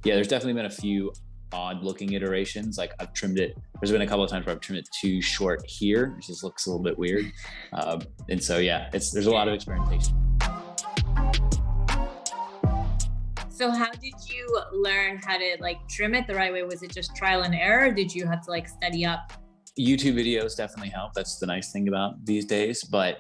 Yeah, there's definitely been a few odd looking iterations. Like I've trimmed it. There's been a couple of times where I've trimmed it too short here, which just looks a little bit weird. And so yeah, there's a lot of experimentation. So how did you learn how to like trim it the right way? Was it just trial and error? Or did you have to like study up? YouTube videos definitely help. That's the nice thing about these days. But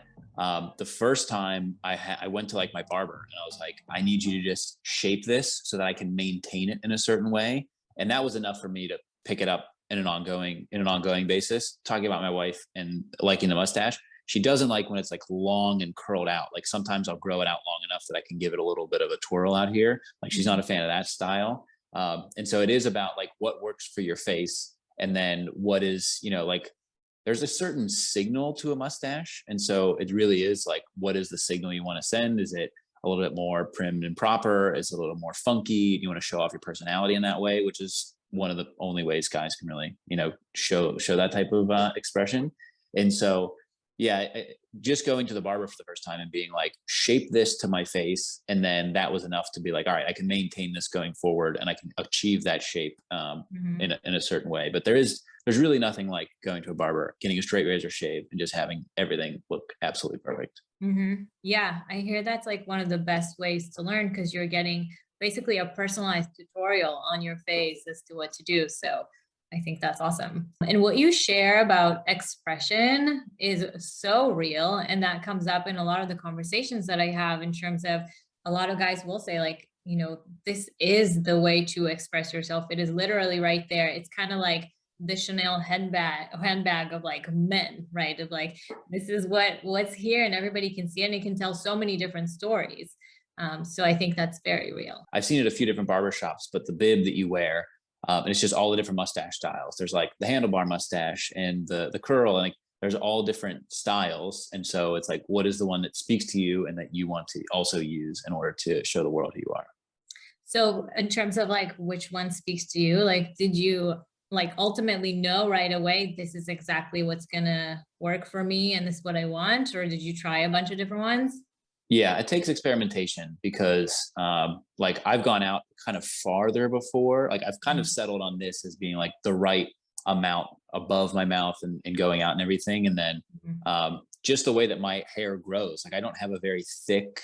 the first time I went to like my barber and I was like, I need you to just shape this so that I can maintain it in a certain way. And that was enough for me to pick it up in an ongoing basis. Talking about my wife and liking the mustache, she doesn't like when it's like long and curled out. Like sometimes I'll grow it out long enough that I can give it a little bit of a twirl out here. Like she's not a fan of that style. And so it is about like what works for your face, and then what is, like there's a certain signal to a mustache. And so it really is like, what is the signal you want to send? Is it a little bit more prim and proper? Is it a little more funky? You want to show off your personality in that way, which is one of the only ways guys can really, show that type of expression. And so, yeah, just going to the barber for the first time and being like, shape this to my face. And then that was enough to be like, all right, I can maintain this going forward and I can achieve that shape Mhm. in a certain way. But there's really nothing like going to a barber, getting a straight razor shave and just having everything look absolutely perfect. Yeah, I hear that's like one of the best ways to learn because you're getting basically a personalized tutorial on your face as to what to do. So I think that's awesome. And what you share about expression is so real. And that comes up in a lot of the conversations that I have in terms of a lot of guys will say, like, this is the way to express yourself. It is literally right there. It's kind of like the Chanel handbag of like men, right? Of like, this is what's here and everybody can see it and it can tell so many different stories. So I think that's very real. I've seen it at a few different barber shops, but the bib that you wear, and it's just all the different mustache styles. There's like the handlebar mustache and the curl, and like there's all different styles. And so it's like, what is the one that speaks to you and that you want to also use in order to show the world who you are? So in terms of like which one speaks to you, like did you like ultimately know right away this is exactly what's gonna work for me and this is what I want, or did you try a bunch of different ones? Yeah, it takes experimentation because like I've gone out kind of farther before. Like I've kind of Mhm, settled on this as being like the right amount above my mouth and going out and everything. And then mhm, just the way that my hair grows, like I don't have a very thick,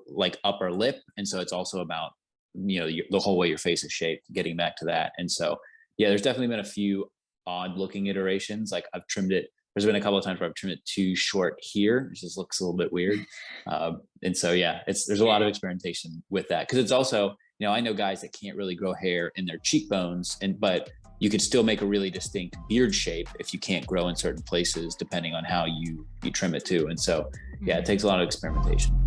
like upper lip. And so it's also about, the whole way your face is shaped, getting back to that. And so, yeah, there's definitely been a few odd looking iterations. Like I've trimmed it. There's been a couple of times where I've trimmed it too short here, which just looks a little bit weird. And so, yeah, there's a lot of experimentation with that because it's also, I know guys that can't really grow hair in their cheekbones, but you could still make a really distinct beard shape if you can't grow in certain places, depending on how you trim it too. And so, yeah, it mhm. takes a lot of experimentation.